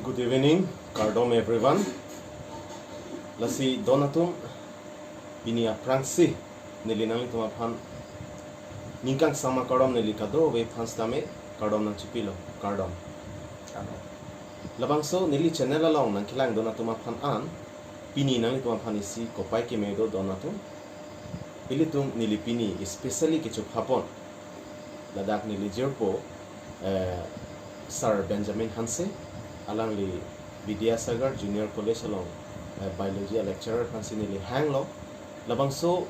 Good evening, Kardom everyone. Lasi donatum ini aprangsi nilinang ituma phan ningkang sama Kardom nilikado we phanstame Kardom nang chipilo Kardom. Labangso nili channel along nang kilang donatuma phan an pini nang ituma phan isi kopai ke medo donatum ilitum nilipini especially kichu hapon ladak nili jerpo Sir Benzamin Hanse alang li Vidyasagar Junior College along biology lecturer hansi nili hang lo labangso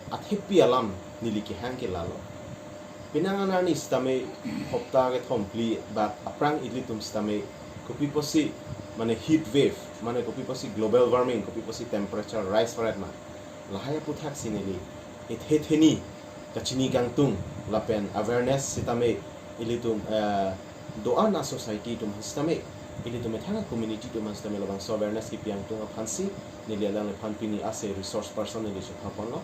athipi alam nili ki hang ke lalo pinanganar ni stame hopta ke thompli ba aprang idli tum stame kopi posi mane heat wave mane kopi posi global warming kopi posi temperature rise for ma lahaya puthak sinili ithetheni kachini gangtung lapen awareness sitame ilitum doa na society tum hastame ili tum thanga community tum hastame labang so awareness ki piang tung phansi nili alang le phanpini ase resource person nili chapon lo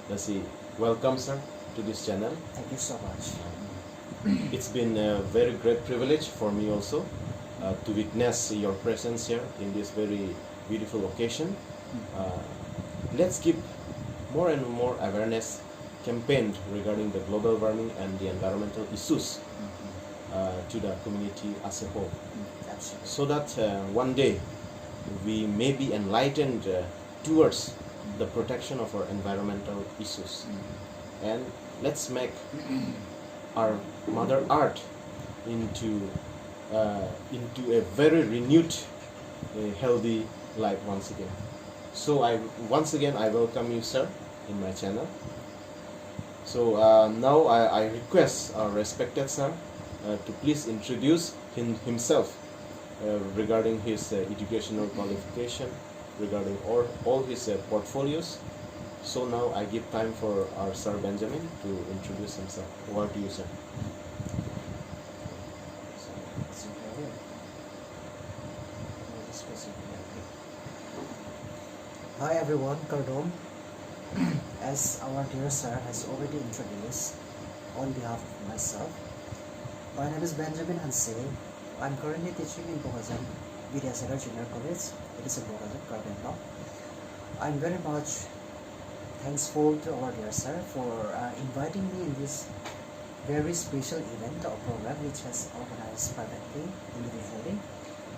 lasi welcome sir to this channel. Thank you so much. It's been a very great privilege for me also to witness your presence here in this very beautiful occasion. Let's give more and more awareness campaign regarding the global warming and the environmental issues to the community as a whole, so that one day we may be enlightened towards the protection of our environmental issues, and let's make our Mother Earth into a very renewed, healthy life once again. So I welcome you, sir, in my channel. So now I request our respected sir to please introduce himself regarding his educational qualification, regarding all his portfolios. So now I give time for our Sir Benjamin to introduce himself. Over to you, sir. Hi everyone, Kardom. As our dear sir has already introduced, on behalf of myself, my name is Benzamin Hanse. I'm currently teaching in Bokajan, Vidyasagar Junior College. It is in Bokajan, Karbi, Anglong. I'm very much thankful to our dear sir for inviting me in this very special event or program which has organized privately, individually.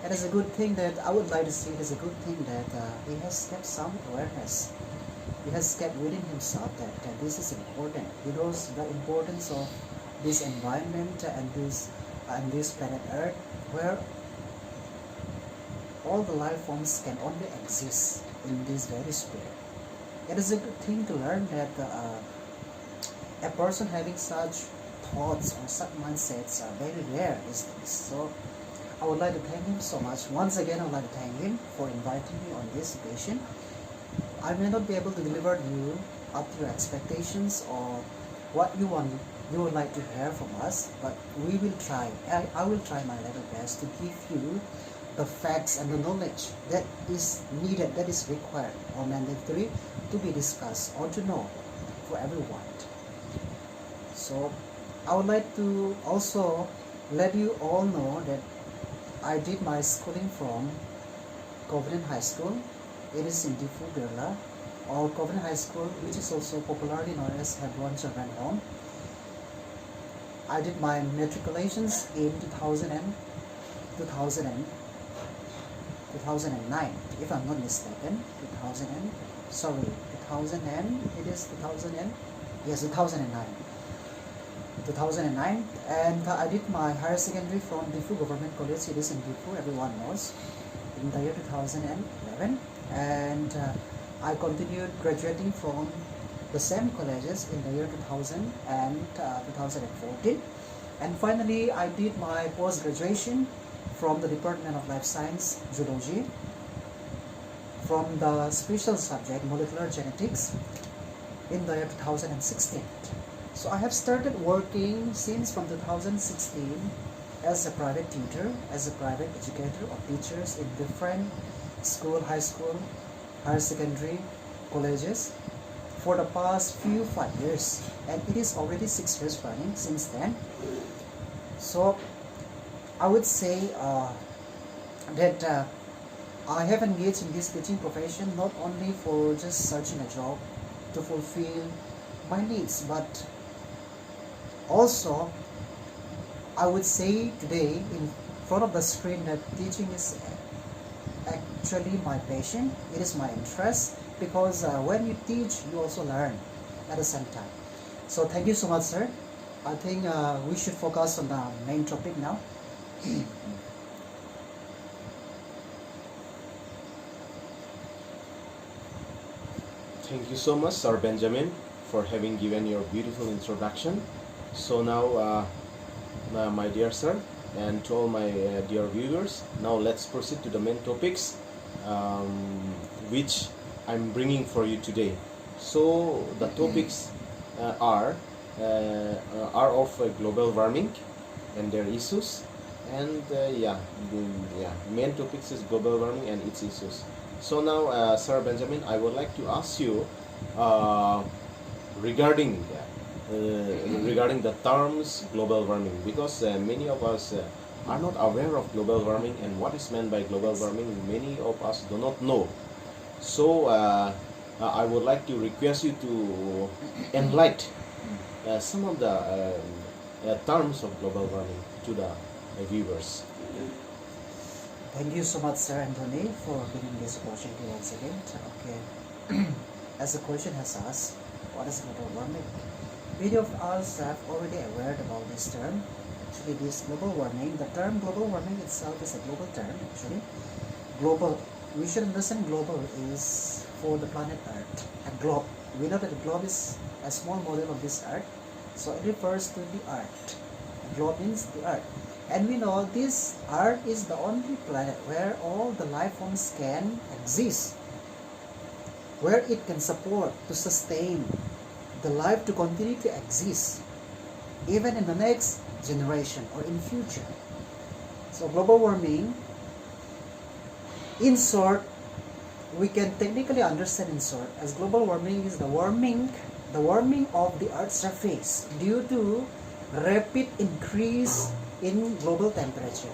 It is a good thing that I would like to say it is a good thing that he has kept some awareness. He has kept within himself that this is important. He knows the importance of this environment and this planet Earth, where all the life forms can only exist in this very sphere. It is a good thing to learn that a person having such thoughts or such mindsets are very rare these days. So I would like to thank him so much. Once again, I would like to thank him for inviting me on this occasion. I may not be able to deliver you up to your expectations or what you would like to hear from us, but we will try. I will try my level best to give you the facts and the knowledge that is needed, that is required or mandatory to be discussed or to know for everyone. So I would like to also let you all know that I did my schooling from Covenant High School. It is in Difu, Kerala, or Covenant High School, which is also popularly known as Hebron Children Home. I did my matriculations in 2009, if I'm not mistaken. 2009, and I did my higher secondary from Difu Government College. It is in Difu, everyone knows, in the year 2011, and I continued graduating from the same colleges in the year 2000 and 2014, and finally I did my post-graduation from the Department of Life Science, Zoology, from the special subject Molecular Genetics in the year 2016. So I have started working since from 2016 as a private tutor, as a private educator of teachers in different school, high school, higher secondary, colleges for the past 5 years, and it is already 6 years running since then. So I would say that I have engaged in this teaching profession not only for just searching a job to fulfill my needs, but also I would say today in front of the screen that teaching is actually my passion. It is my interest because when you teach, you also learn at the same time. So thank you so much, sir. I think we should focus on the main topic now. Thank you so much, Sir Benjamin, for having given your beautiful introduction. So now, my dear sir, and to all my dear viewers, now let's proceed to the main topics which I'm bringing for you today. So the topics are of global warming and their issues, and main topics is global warming and its issues. So now, Sir Benjamin, I would like to ask you regarding the terms global warming, because many of us are not aware of global warming and what is meant by global warming. Many of us do not know. So I would like to request you to enlighten some of the terms of global warming to the viewers. Thank you so much, Sir Anthony, for giving this opportunity once again. Okay, as the question has asked, what is global warming? Many of us have already aware about this term. Actually, this global warming, the term global warming itself is a global term. Actually, global. We should understand global is for the planet Earth. A globe. We know that the globe is a small model of this Earth, so it refers to the Earth. A globe means the Earth. And we know this Earth is the only planet where all the life forms can exist, where it can support to sustain the life to continue to exist even in the next generation or in future. So global warming, in short, we can technically understand in short as global warming is the warming of the Earth's surface due to rapid increase in global temperature.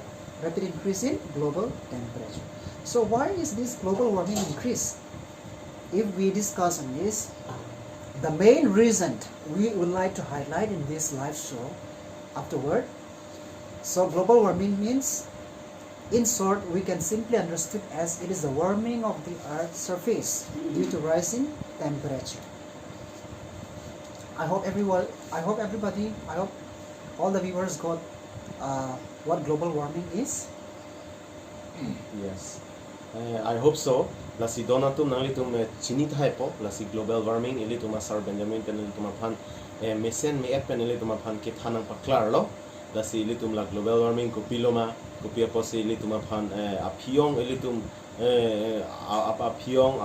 Rapid increase in global temperature. So why is this global warming increase? If we discuss on this, the main reason we would like to highlight in this live show afterward. So global warming means, in short, we can simply understood as it is the warming of the Earth's surface due to rising temperature. I hope all the viewers got what global warming is. Yes, I hope so. Lasi donatum nang litum chinita po lasi global warming ili tuma Sir Benjamin penili tuma pan mesen me et penili tuma pan kit hanang pa klar lo lasi ili tum la global warming ko piloma ko pia posi ili tuma pan apiong ili tum apiong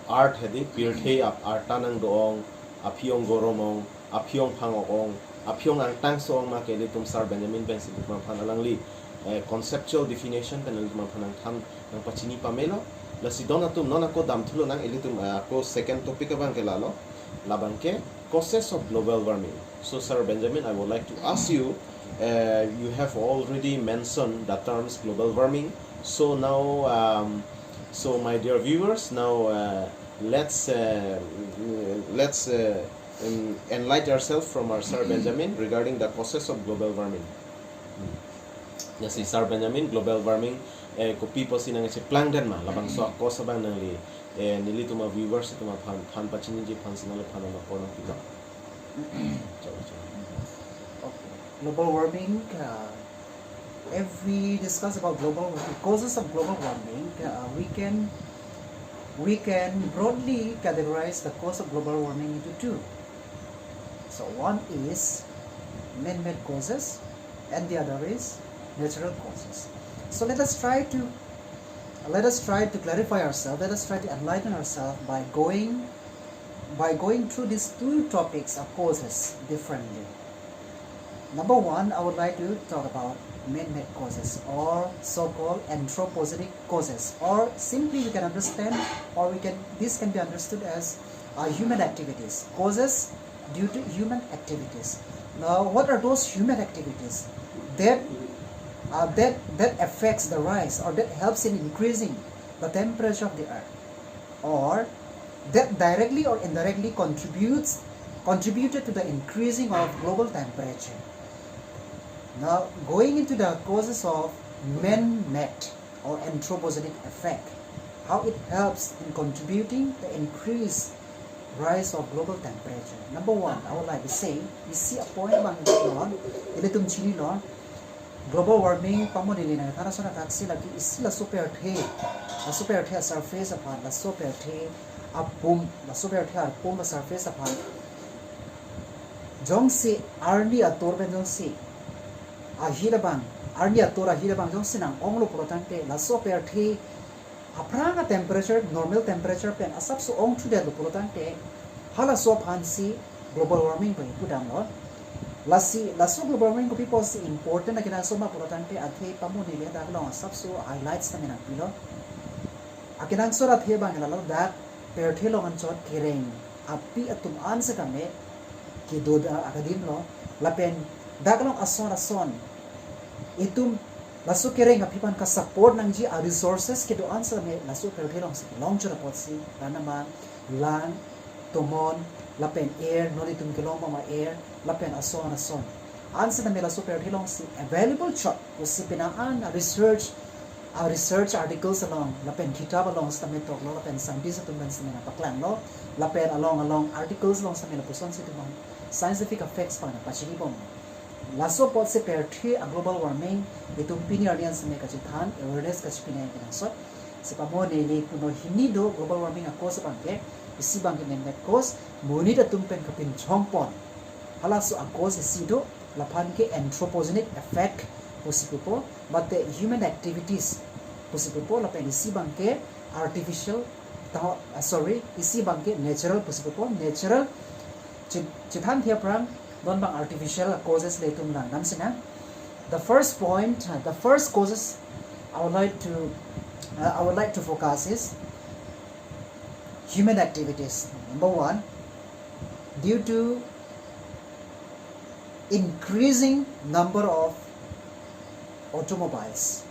art hedi pirthe artanang doong apiong goromong apiong pangong apiong ang tangsong ma ke ili tum Sir Benjamin penili tuma pan alangli conceptual definition penili tuma pan ang tham ng pachini pamelo lasi donatum non ako damthulo nang ilitum ako second topic abang kelalo labang ke causes of global warming. So Sir Benjamin, I would like to ask you, you have already mentioned the terms global warming. So now, so my dear viewers, now let's enlighten ourselves from our Sir Benjamin regarding the causes of global warming. Yes, Sir Benjamin, global warming kopi po sinang si plangdan ma labang so ako sa bang nali nili tuma viewers tuma pan pachini ji pan sinalo pan na ko pito. Global warming, if we discuss about global warming, causes of global warming, we can broadly categorize the cause of global warming into two. So one is man-made causes and the other is natural causes. So let us try to clarify ourselves. Let us try to enlighten ourselves by going through these two topics of causes differently. Number one, I would like to talk about man-made causes or so-called anthropogenic causes, or simply we can understand, or this can be understood as human activities, causes due to human activities. Now, what are those human activities that that affects the rise, or that helps in increasing the temperature of the earth, or that directly or indirectly contributed to the increasing of global temperature. Now, going into the causes of man-made or anthropogenic effect, how it helps in contributing the increased rise of global temperature. Number one, I would like to say, you see a point bang ilitum chini lo global warming pamodili na thana sona taxi lagi isi la super the surface upon la super the apum la super the apum la surface upon jong si arni ator ben jong si ahilabang arni ator ahilabang jong sinang onglo protante la super the apranga temperature normal temperature pen asap so ong to the protante hala so hansi global warming pa ipudang lo laso global warming ko people si important na kinaso ma protante athe pamuni le dak long asap so highlights na mina pilo akinang so athe bang la lo dak per the long an chot kireng api atum an sa kame ki doda akadim lo lapen dak long ason itum laso kireng apipan ka support nang ji a resources ki do answer me laso per the long si long chora pot si ranaman lang tomon lapen air nolitum kilong ma air lapen ason answer na mela super hilong si available chot usi pinaan research articles along lapen kitab along sa metok lo lapen scientist tumban sa mena paklan lo lapen along articles long sa mena puson si tumon scientific effects pa na pachini bom laso pot se per thi a global warming itum pinarian sa meka chithan awareness ka chipinay pinasot si pamone ni kuno hinido global warming a cause pangke isi bang men cause monit atumpen kapin chongpon halaso a cause isido lapan ke anthropogenic effect posipo but the human activities posipo lapan isi bang ke artificial isi bang ke natural posipo natural chithan thia prang don bang artificial causes letum lang nam sina the first causes I would like to focus is human activities. Number one, due to increasing number of automobiles,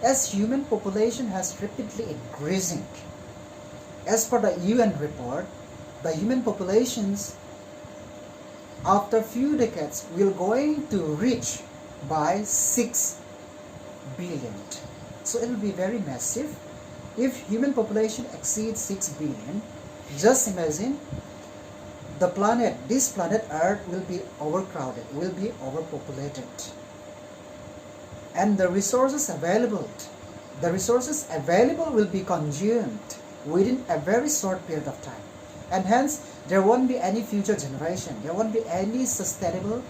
as human population has rapidly increasing. As per the UN report, the human populations after few decades will going to reach by 6 billion. So it will be very massive. If human population exceeds 6 billion, just imagine this planet Earth will be overcrowded, will be overpopulated. And the resources available will be consumed within a very short period of time. And hence, there won't be any future generation. There won't be any sustainable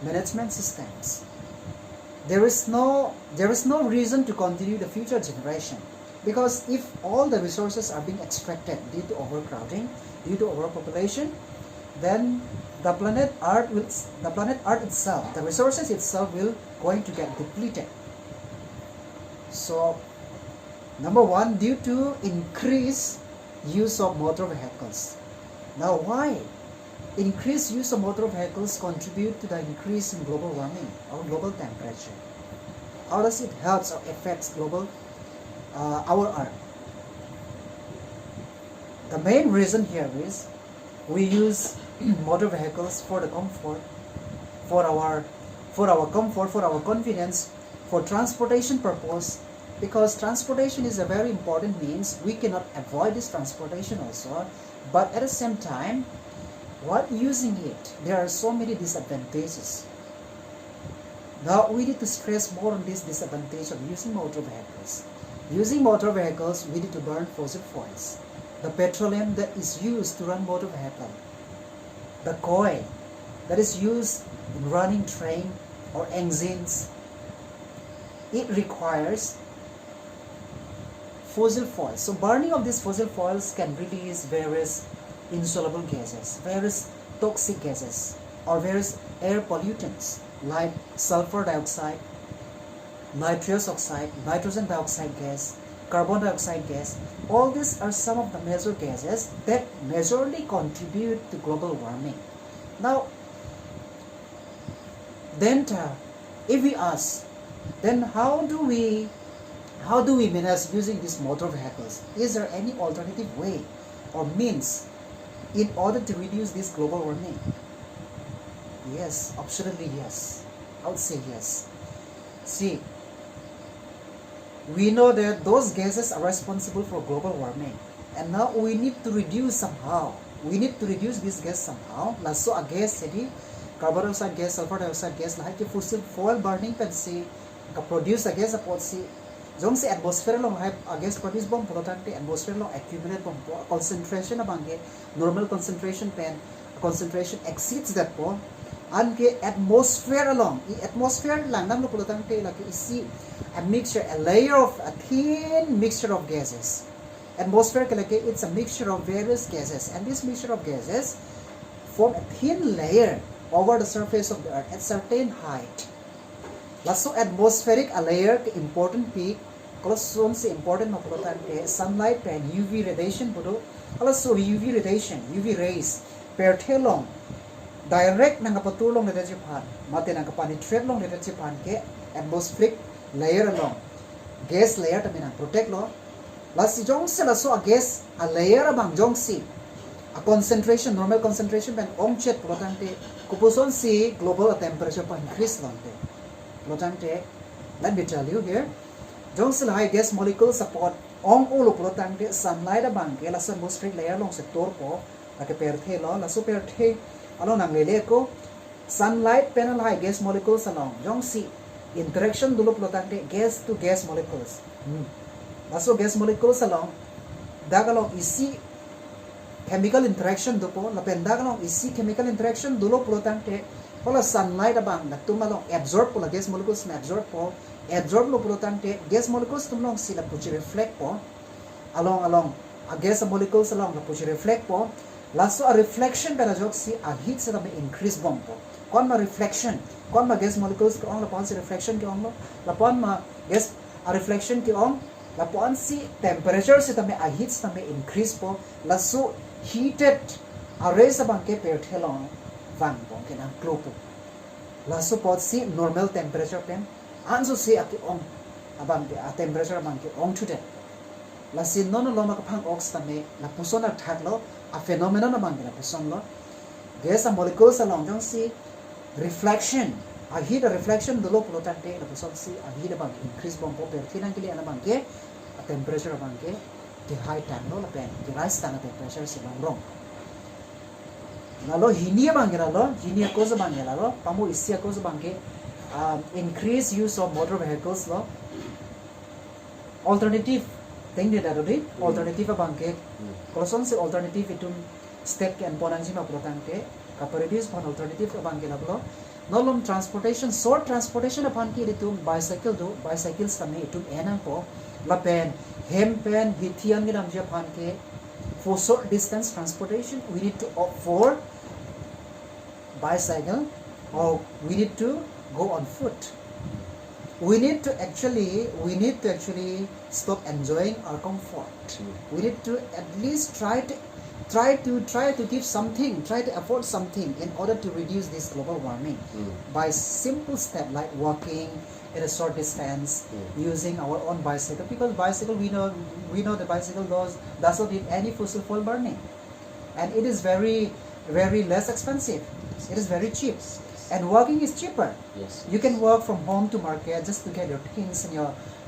management systems. There is no reason to continue the future generation. Because if all the resources are being extracted due to overcrowding, due to overpopulation, then the planet Earth itself, the resources itself will going to get depleted. So, number one, due to increased use of motor vehicles. Now, why increased use of motor vehicles contribute to the increase in global warming or global temperature? How does it helps or affects our Earth? The main reason here is we use motor vehicles for the comfort, for our comfort, for our convenience, for transportation purpose, because transportation is a very important means. We cannot avoid this transportation also, but at the same time, while using it, there are so many disadvantages. Now we need to stress more on this disadvantage of using motor vehicles. Using motor vehicles, we need to burn fossil fuels. The petroleum that is used to run motor vehicle, the coal that is used in running train or engines, it requires fossil fuels. So burning of these fossil fuels can release various insoluble gases, various toxic gases, or various air pollutants like sulfur dioxide, nitrous oxide, nitrogen dioxide gas, carbon dioxide gas. All these are some of the major gases that majorly contribute to global warming. Now, Then if we ask, then how do we manage using these motor vehicles? Is there any alternative way or means in order to reduce this global warming? Yes, absolutely yes. I would say yes. See, we know that those gases are responsible for global warming, and now we need to reduce somehow. We need to reduce this gas somehow. So a gas jadi carbon dioxide gas, sulfur dioxide gas, lahat ke fossil fuel burning pen si produce a gas upon si jong si atmosphere long hai a gas produce bomb polotan te atmosphere long accumulate bomb concentration abang ke normal concentration pen concentration exceeds that po an ke atmosphere along I atmosphere lang nam lo polotan te la ke isi a mixture, a layer of a thin mixture of gases. Atmosphere it's a mixture of various gases, and this mixture of gases form a thin layer over the surface of the earth at certain height. So atmospheric a layer important peak kalau si important mapulutan ke sunlight and UV radiation bodo also UV radiation UV rays per telong direct nang kapatulong na Japan mate nang penetrate long na Japan ke atmospheric layer along gas layer ta minang protect lo lasi jong se la so a gas a layer abang jong si a concentration normal concentration pen ong chet protante kupuson si global temperature pa increase long te protante let me tell you here jong se high gas molecules support ong ulo protante sunlight abang ke la so atmospheric layer long sector po la ke perthe lo la so perthe alo nang lele ko sunlight pen high gas molecules along jong si interaction dulo protante gas to gas molecules so gas molecules along dagalong isi chemical interaction dupo lapen dagalong isi chemical interaction dulo protante pala sunlight abang nagtumalong absorb po la gas molecules na absorb lo protante gas molecules tumlong sila puchi reflect po along a gas molecules along la puchi reflect po laso a reflection pera jok si a heat sa tabi increase bom po kon ma reflection kon ma gas molecules ko ong lapon si reflection ki ong lo lapon ma gas a reflection ki ong lapon si temperature si tabi a heat sa tabi increase po laso heated array sa bangke per thelong van po kinang klo po laso po si normal temperature pen anso si aki ong abang a temperature bangke ong to that lasin non lo makapang ox tabi la puson at hatlo a phenomenon abang na puson lo gas a molecules along jong si reflection a heat a reflection dulo protante la puson si a heat abang increase bom po per tinang kili ana bangke a temperature bangke the high time lo la pen the rise tan temperature si long lalo hinia bangera lo hinia cause bangera lo pamu isia cause bangke increase use of motor vehicles lo alternative thing de darodi alternative bangke koson se alternative itum step ke anponanji ma protante ka produce pan alternative bangke lo nolom transportation short transportation upon ki itum bicycles tame itum enang po la pen hem pen hithiang ni namje pan ke for short distance transportation we need to opt for bicycle or we need to go on foot we need to actually stop enjoying our comfort we need to at least try to give something try to afford something in order to reduce this global warming by simple step like walking at a short distance using our own bicycle because bicycle we know the bicycle doesn't need any fossil fuel burning and it is very very less expensive it is very cheap and walking is cheaper you can walk from home to market just to get your things and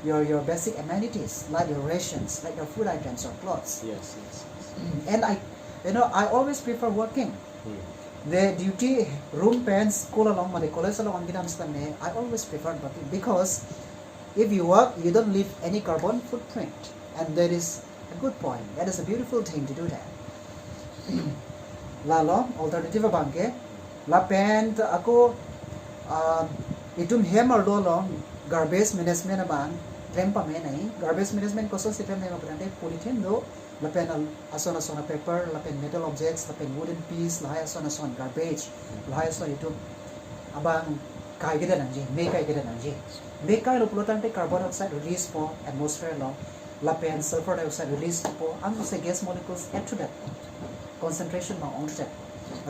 your basic amenities like your rations like your food items or clothes and I always prefer walking the duty room pants school along my college along I always prefer walking because if you walk you don't leave any carbon footprint and that is a good point that is a beautiful thing to do that lalo alternative bangke la pen ako itum hammer lo garbage management abang trempa me nai garbage management koso si trempa me prante polythene do la pen asona paper la pen metal objects la pen wooden piece la asona garbage la asona itum abang kai gida nangji me kai lo polutante carbon dioxide release po atmosphere lo la pen sulfur dioxide release po ang se gas molecules add to that concentration ma on to that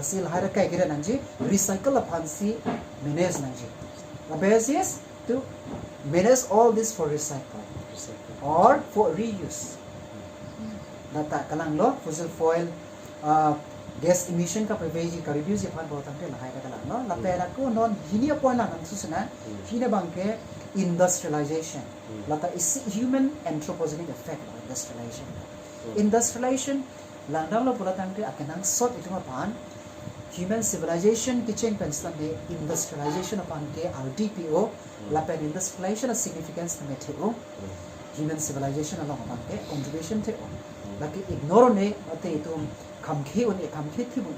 asil hara kai gida nangji recycle upon si manage naji. The best is to manage all this for recycle or for reuse. Nata kalang lo fossil fuel gas emission ka preveji ka reduce ifan botan te lahai ka lang no la pera ko non hinia point lang ang susuna hina bangke industrialization lata is human anthropogenic effect of industrialization. Industrialization langdang lo pulatan te akanang sot itu mapan human civilization kitchen penstan de industrialization upon ke RDPO la pen industrialization of significance na meteo human civilization along upon ke contribution te laki ignore ne ate itu kamkhe un kamkhe thi bun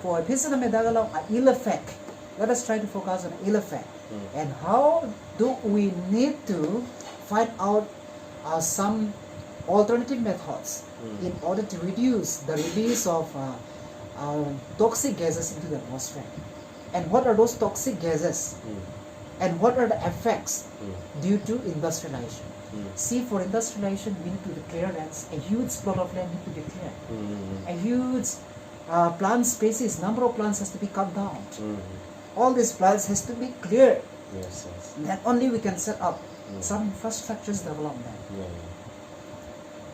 for pisana me dagala a ill effect. Let us try to focus on ill effect and how do we need to find out some alternative methods in order to reduce the release of toxic gases into the atmosphere. And what are those toxic gases? And what are the effects due to industrialization? See, for industrialization, we need to declare lands. A huge plot of land need to declare. A huge plant species, number of plants has to be cut down. All these plants has to be cleared. Yes, yes. Then only we can set up some infrastructures development.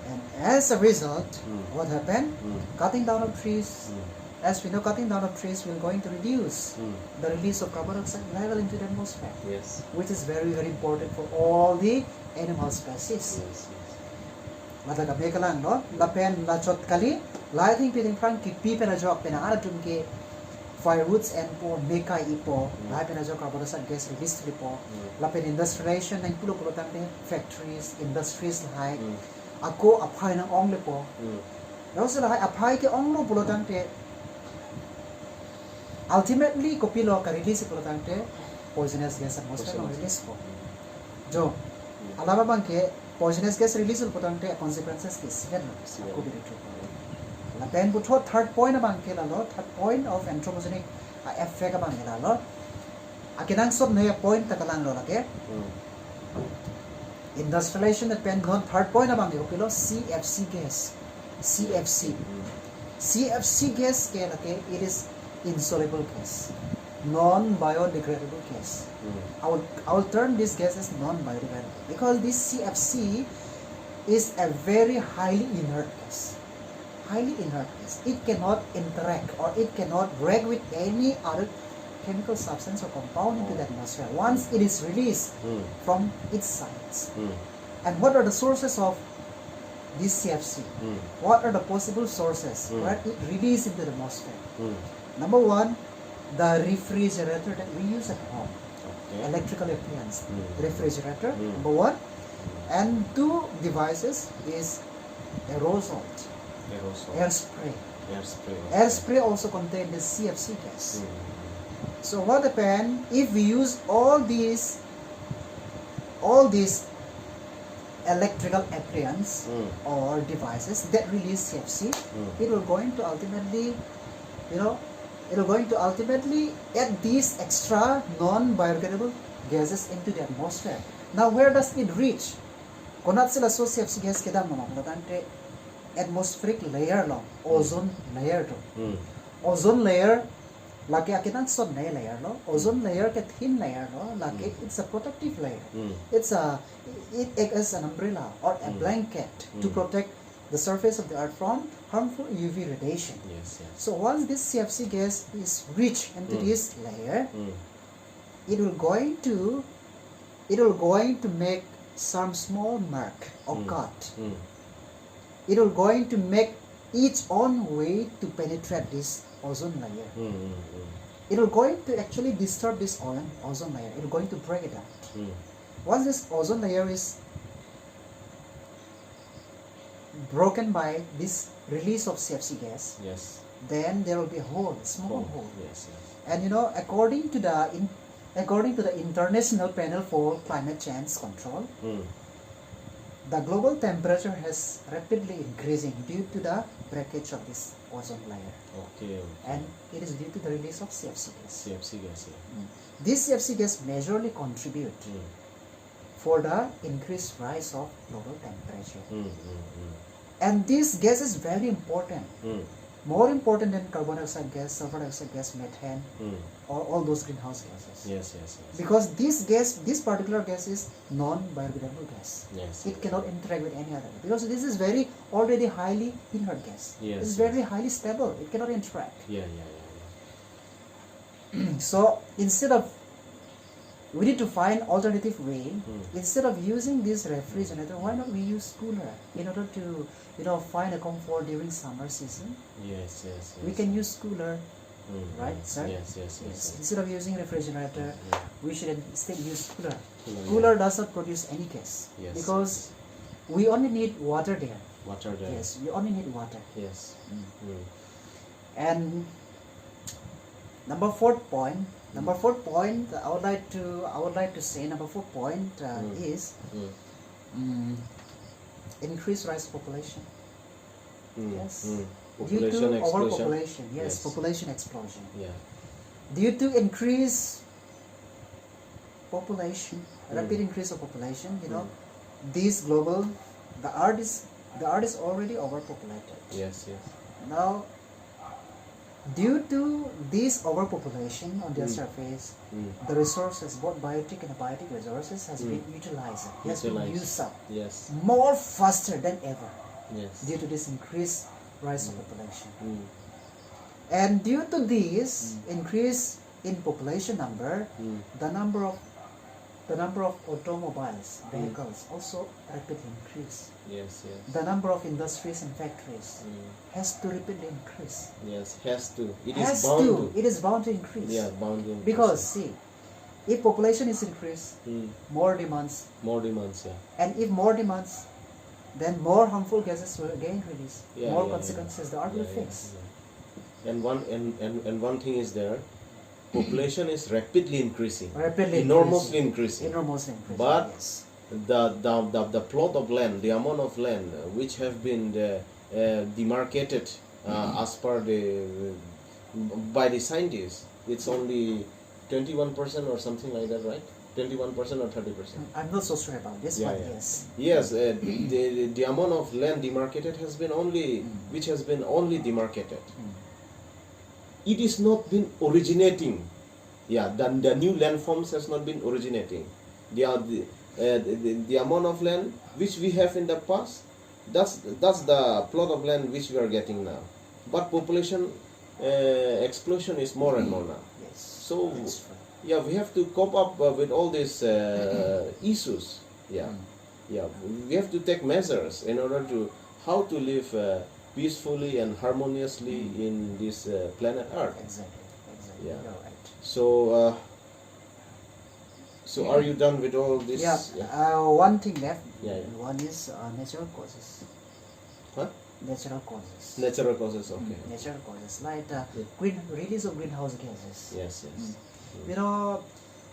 And as a result, what happened? Cutting down of trees. As we know, cutting down of trees will going to reduce the release of carbon dioxide level into the atmosphere. Yes. Which is very, very important for all the animal species. Yes, yes. Mataga beka lang no, lapen la chot kali, lighting piting frang ki pi pena jok pena ara tum ke firewoods and po mekai ipo, lai pena jok carbon dioxide gas release po, lapen industrialization nang pulo tangde factories, industries lai, ako apay ng ong po. Daw sila hay apay ke ong lo pulo tangde. Ultimately, kopilo ka release pulo tangde poisonous gas atmosphere no release po. Jo alaba bangke poisonous gas release pulo tangde consequences is here no. Ako birito. La pen buto third point bangke lalo, third point of anthropogenic effect bangke lalo. Akinang sob na point takalang lo lake. Industrialization that pen gon third point bangke kopilo CFC gas. CFC. CFC gas ke lake it is insoluble gas, non-biodegradable gas. I will term this gas as non-biodegradable because this CFC is a very highly inert gas. Highly inert gas. It cannot interact or it cannot react with any other chemical substance or compound into the atmosphere once it is released from its sites. And what are the sources of this CFC? What are the possible sources where it released into the atmosphere? Number one, the refrigerator that we use at home. Electrical appliance. Refrigerator, number one. And two devices is aerosol. Air spray. Air spray also contains the CFC gas. So what happens if we use all these electrical appliance or devices that release CFC, it will going to ultimately, it will going to ultimately add these extra non-biodegradable gases into the atmosphere. Now where does it reach? Konat sila so CFC gas kedam mo matante atmospheric layer lo, ozone layer to. Ozone layer laki akinang son na layer lo. Ozone layer ke thin layer lo, laki it's a protective layer. It acts as an umbrella or a blanket to protect the surface of the earth from harmful UV radiation. So once this CFC gas is reached into this layer, it will going to make some small mark or cut. It will going to make its own way to penetrate this ozone layer. It will going to actually disturb this ozone layer. It will going to break it down. Once this ozone layer is broken by this release of CFC gas, then there will be a hole, small hole. And according to the International Panel for Climate Change Control, the global temperature has rapidly increasing due to the breakage of this ozone layer. And it is due to the release of CFC gas. This CFC gas majorly contribute for the increased rise of global temperature. And this gas is very important more important than carbon dioxide gas, sulfur dioxide gas, methane, or all those greenhouse gases. Yes, yes, yes. Because this particular gas is non-biodegradable gas. Yes. It cannot interact with any other. Because this is very already highly inert gas. Yes, It's yes. very highly stable. It cannot interact. Yeah, yeah, So instead of, we need to find alternative way. Instead of using this refrigerator, why not we use cooler in order to find a comfort during summer season? yeah. Yes, yes, yes. We can use cooler, right, sir? Yes, yes, yes. Instead of using refrigerator, we should instead use cooler. Cooler, Cooler does not produce any gas Yes, because we only need water there. Water there. Yes, we only need water. Yes. And number fourth point, I would like to say number 4 point is increased rise population. Yes. Due to Population explosion. overpopulation. Yes, Yes. population explosion. Yeah. Due to increase population, rapid increase of population, this global, the earth is already overpopulated. Yes, yes. Now, due to this overpopulation on their surface, the resources, both biotic and abiotic resources, has been utilized. Has been used up Yes. more faster than ever Yes. due to this increased rise of population. And due to this increase in population number, the number of automobiles, vehicles also rapidly increase. Yes, yes. The number of industries and factories has to rapidly increase. Yes, has to. It Has is bound to. It is bound to increase. Yeah, bound to. Because see, if population is increased, more demands, more demands, yeah. and if more demands, then more harmful gases will again release. Yeah, More yeah, consequences the earth will face. And one thing is there, population is rapidly increasing. Rapidly enormously increasing. Enormously increasing. But yes. the plot of land, the amount of land which have been demarcated as per by the scientists, it's only 21% or something like that, right? 21% or 30%. I'm not so sure about this, but yes. Yes, the amount of land demarcated has been only, which has been only demarcated. It is not been originating. Yeah, the new landforms has not been originating. The amount of land which we have in the past, that's the plot of land which we are getting now. But population explosion is more and more now. Yes. So that's true. yeah, we have to cope up with all these issues. Yeah, yeah, we have to take measures in order to how to live peacefully and harmoniously in this planet Earth. Exactly. Yeah. You're right. So, so are you done with all this? Yeah. One thing left. Yeah, yeah. One is natural causes. Huh? Natural causes. Natural causes. Okay. Natural causes like release of greenhouse gases. Yes. Yes.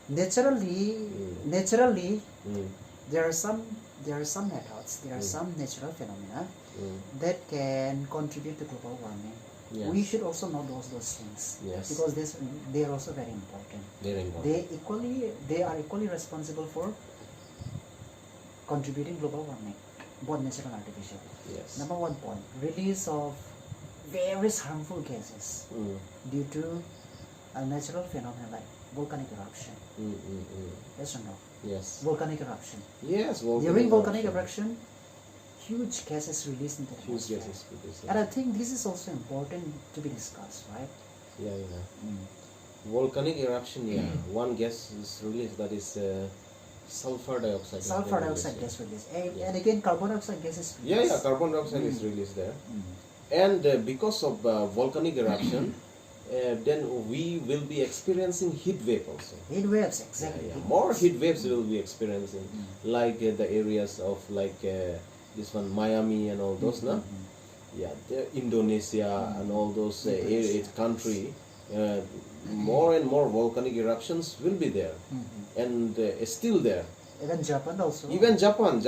Naturally, there are some methods, there are some natural phenomena that can contribute to global warming. Yes. We should also know those things. Yes. Because they are also very important. Very important. They are equally responsible for contributing global warming, both natural and artificial. Yes. Number 1 point, release of various harmful gases due to a natural phenomenon like volcanic eruption. Yes or no? Yes. Volcanic eruption. Yes. During volcanic eruption, huge gases released into the Huge atmosphere. gases released. And I think this is also important to be discussed, right? Yeah, yeah. Volcanic eruption, yeah. One gas is released, that is sulfur dioxide. Sulfur dioxide gas released. And again, carbon dioxide gas is Yeah, released. yeah, carbon dioxide is released there. And because of volcanic eruption, then we will be experiencing heat wave also. Heat waves, exactly. Yeah, yeah. More heat waves we will be experiencing, like the areas of like this one, Miami and all those, no? Yeah, Indonesia and all those country. More and more volcanic eruptions will be there, and still there. Even Japan also. Even Japan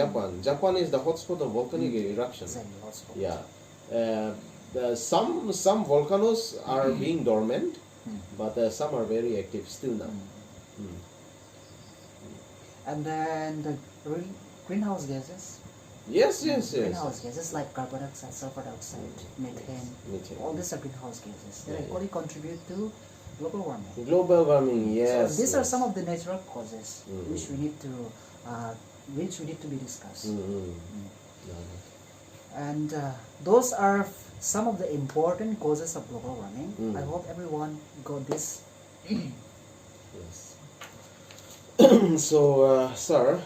is the hotspot of volcanic eruption. Exactly, hotspot. Yeah, some volcanoes are being dormant, but some are very active still now. And then the greenhouse gases. Yes, yes, yes. Greenhouse gases like carbon dioxide, sulfur dioxide, methane. Methane. All these are greenhouse gases. They Yeah, equally contribute to global warming. Global warming, yes. So these are yes. some of the natural causes Mm. which we need to be discussed. And those are some of the important causes of global warming. I hope everyone got this. Yes. So, sir,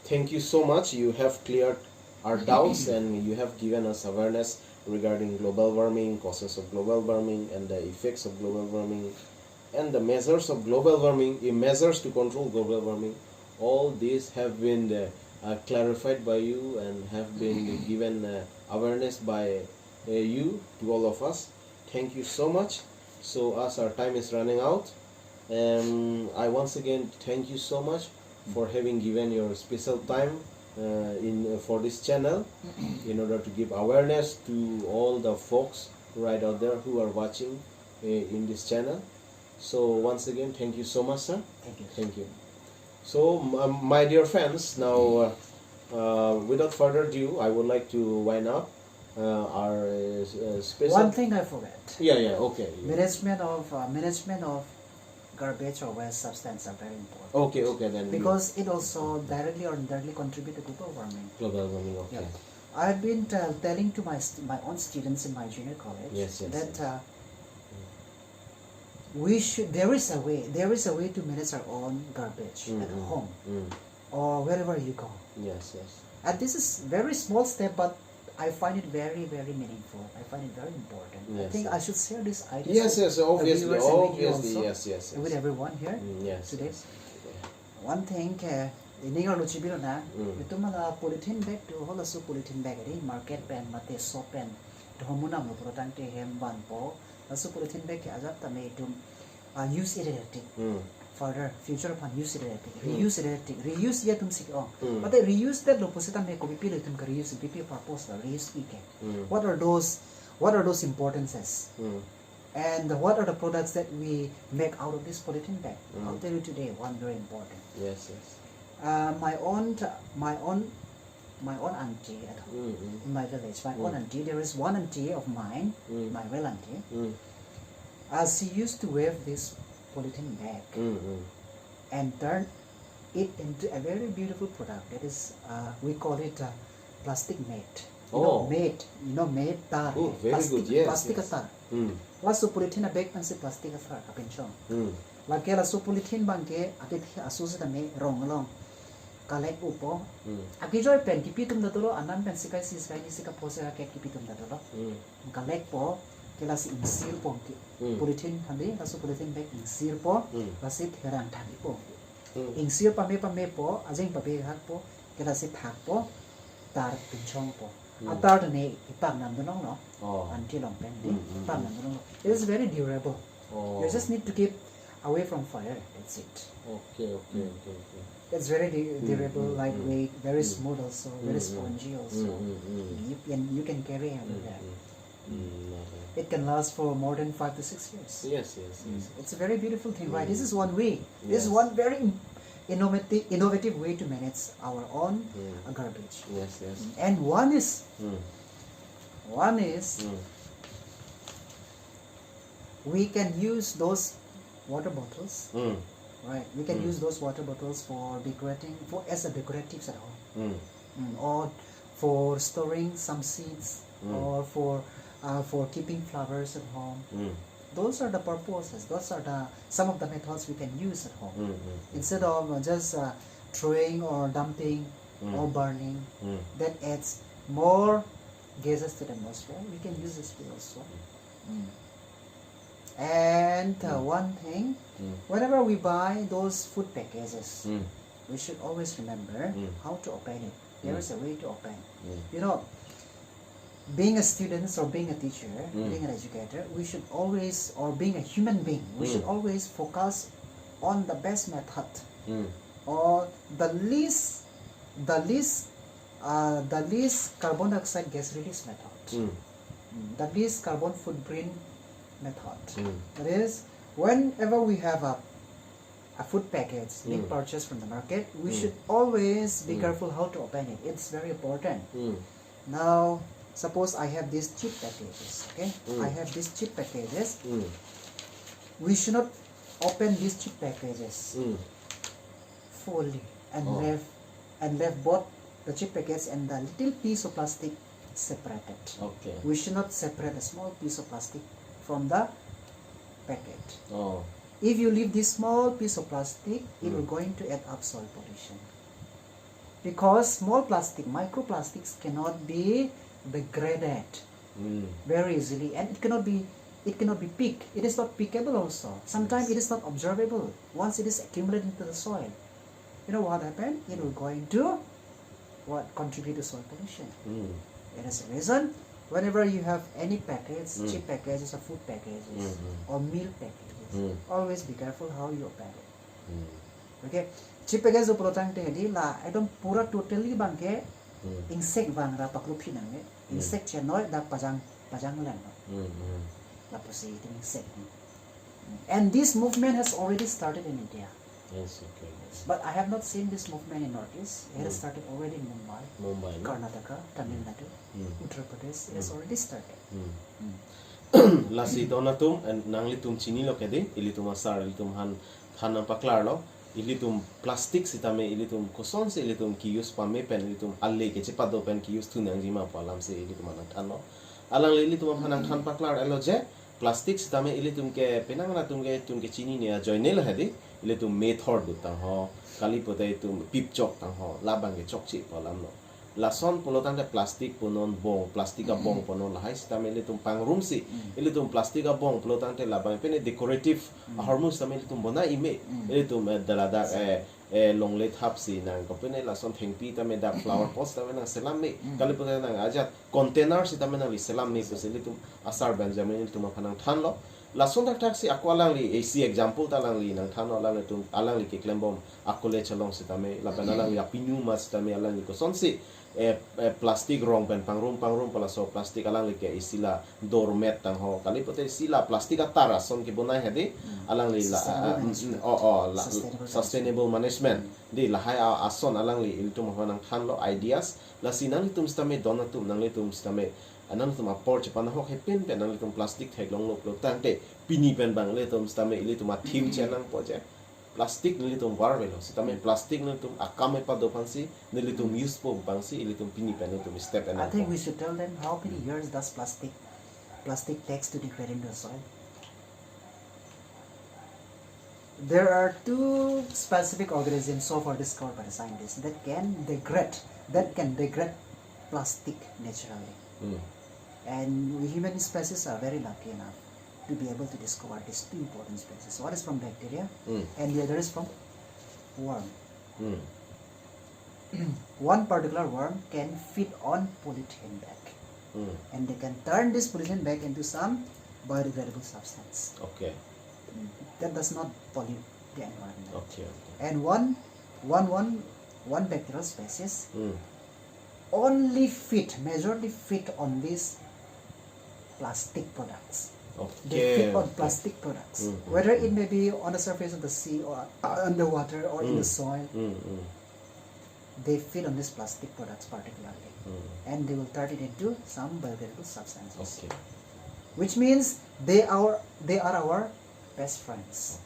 thank you so much. You have cleared our doubts and you have given us awareness regarding global warming, causes of global warming, and the effects of global warming, and the measures of global warming, measures to control global warming. All these have been clarified by you and have been given awareness by you to all of us. Thank you so much. So, as our time is running out, I once again thank you so much for having given your special time for this channel in order to give awareness to all the folks right out there who are watching in this channel. So once again, thank you so much, sir. Thank you. Thank you. So my dear fans, now without further ado, I would like to wind up our special. One thing I forgot. Yeah. Okay. Management of garbage or waste substance are very important. Okay. Then. Because it also directly or indirectly contribute to global warming. Global warming. Okay. Yeah. I've been telling to my own students in my junior college that we should. There is a way to manage our own garbage at home or wherever you go. Yes. And this is very small step, but I find it very, very meaningful. I find it very important. Yes, I think I should share this idea. Yes. Obviously. Yes. With everyone here Yes. today. One thing, ini kalau lucu bilang na, itu malah polythene bag tu, hola su polythene bag ini market pen, mate soap pen, tu homuna mo protante hemban po, lasu polythene bag ke azab tame itu use erratic. Further future upon use erratic, reuse ya tum sik on. But reuse that lo posita me ko pipili tum ka reuse pipi purpose la reuse ike. What are those importances? And what are the products that we make out of this polythene bag? I'll tell you today one very important. Yes. My own auntie at home in my village. My own auntie. There is one auntie of mine, my real auntie. She used to weave this polythene bag and turn it into a very beautiful product. That is, we call it plastic mat. You know mat tar. Oh, very plastic, good. Yes. Plastic tar. Lasu polythene bag pan se plastic tar kapenchong. Lagi lasu polythene bangke atit asus dame ronglong. Kalek upo. Aki joy pen kipitum datolo anan pen sikai ni sika pose ka kipitum datolo. Kalek po kelasi insir po ki. Polythene handi lasu polythene bag insir po lasit herang thani po. Insir pame po ajeng pabe hak po kelasi thak po tar pinchong po. Atar ne ipang nam donong no. Until long pen ni ipang nam donong. It is very durable. You just need to keep away from fire. That's it. Okay. It's very durable, lightweight, very smooth also, very spongy also. You can carry everywhere. It can last for more than 5 to 6 years. Yes. It's a very beautiful thing, right? This is one way. This is one very innovative way to manage our own garbage. Yes. And one is we can use those water bottles. Right, we can use those water bottles for decorating, as a decoratives at home, or for storing some seeds, or for keeping flowers at home. Those are the purposes. Those are some of the methods we can use at home. Instead of just throwing or dumping or burning, that adds more gases to the atmosphere. We can use this way also. And one thing, whenever we buy those food packages, we should always remember how to open it. There is a way to open. You know, being a student or being a teacher, being an educator, we should always, or being a human being, we should always focus on the best method, or the least carbon dioxide gas release method, the least carbon footprint method. That is, whenever we have a food package being purchased from the market, we should always be careful how to open it. It's very important. Now, suppose I have these chip packages, okay? I have these chip packages. We should not open these chip packages fully and left both the chip packets and the little piece of plastic separated. Okay. We should not separate a small piece of plastic from the packet. If you leave this small piece of plastic, it will going to add up soil pollution. Because small plastic, microplastics cannot be degraded very easily, and it cannot be picked. It is not pickable also. Sometimes it is not observable once it is accumulated into the soil. You know what happened? It will going to contribute to soil pollution. It is the reason whenever you have any packets, chip packages or food packages or meal packages, always be careful how you open it. Okay, chip package जो प्रोटांग ते Heidi ला एकदम पूरा totally bangke insect bang ra paklupi nange insect chenoy da pajang lan la posi itu insect. And this movement has already started in India. Yes, okay. But I have not seen this movement in Northeast. It has started already in Mumbai, Karnataka, Tamil Nadu, Uttar Pradesh. It has already started. Lasi donatum and nanglitum chinilo kedi ilitum asar ilitum han paklarlo ilitum plastic sitame ilitum koson se ilitum ki use pame pen ilitum alle ke chepado pen ki use tunang jima palam se ilitum anang thano alang ilitum hanang than paklar elo je plastic sitame ilitum ke penangna tumke chini ne joinel hadi ilitum method dutang ho kalipote tum pip chok tang ho labang ke chok chi palam no lason polotan de plastic ponon bong plastika bong ponon lahai sitame ilitum pangrum si ilitum plastika bong polotan te labang pene decorative hormus sitame ilitum bona ime ilitum dalada longle thap si nang ko pene lason thengpi tame da flower pots tame nang selam me kalipote nang ajat container sitame nang selam me ilitum asar benjamin ilitum phanang thanlo lason tak taksi aku alangli AC example talangli nang thano alang tum alangli ke klembom akole chalong sitame laban alangli apinu mas sitame alangli ko sonsi plastic rong pen pangrum pala so plastic alangli ke isila doormat tang ho kalipote sila plastic atara son ke bonai hedi alangli la sustainable management di lahai ason alangli iltum hanang thanlo ideas la sinang tum sitame donatum nang litum sitame anang tum apor chepana ho hepin pen nang litum plastic thaglong lok lok tangte pini pen bang litum sitame ilitum athim chenang poje plastic nilitum warvelo sitame plastic nilitum akame pa dopansi nilitum useful bangsi ilitum pini pen nilitum step and I think we should tell them how many years does plastic takes to degrade in the soil. There are two specific organisms so far discovered by the scientists that can degrade plastic naturally. And we human species are very lucky enough to be able to discover these two important species. One is from bacteria and the other is from worm. One particular worm can feed on polyethylene bag and they can turn this polyethylene bag into some biodegradable substance. Okay. That does not pollute the environment. Okay. And one bacterial species only majorly fit on these plastic products. Okay. They feed on plastic products, whether it may be on the surface of the sea or underwater or in the soil. They feed on these plastic products particularly, and they will turn it into some biodegradable substances. Okay. Which means they are our best friends.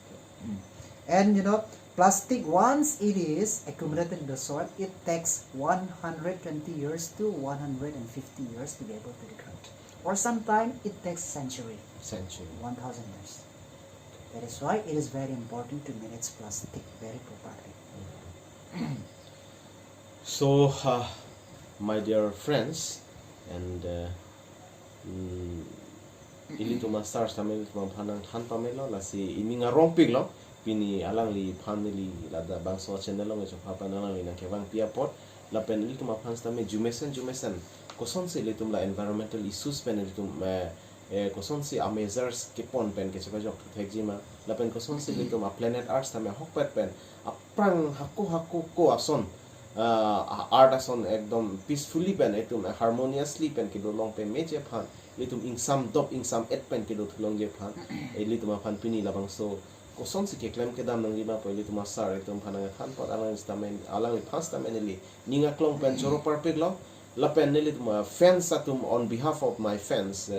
And you know, plastic, once it is accumulated in the soil, it takes 120 years to 150 years to be able to degrade. Or sometimes it takes century. 1,000 years. That is why it is very important to manage plastic very properly. So, my dear friends, and ilitum masar samil phanang than pamelo lasi iminga rompiglo pini alangli phanili lada bangso channel lo ngecho papa nalangli na kewang pia pot la pen ilitum phans tame jumesen koson se ilitum la environmental issues pen ilitum koson se amazers ke pon pen ke chaba jok thekjima la pen koson se ilitum a planet arts tame hokpet pen aprang haku ko ason art ason ekdom peacefully pen etum harmoniously pen ke long pen meje phan litum ingsam dop ingsam et pen ke thulong je phan litum phan pini labang so koson si keklem kedam nang lima pwede tumasar itum panang kan pot alang stamen alang pas tamen eli ninga klong pen choro parpig lo la pen nili tuma fans atum on behalf of my fans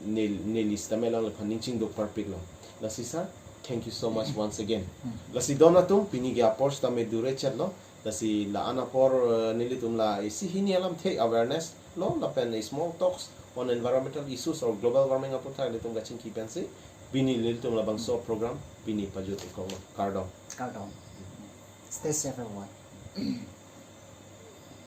nili stamelang le paninching do parpig lo la sisa thank you so much once again la si donatum pinigi apors tame dure chat lo la si la ana por nili tum la isi hini alam take awareness lo la pen small talks on environmental issues or global warming apunta litum gaching ki pensi bini lilitum labang so program bini pajut ko kardong Stay safe everyone.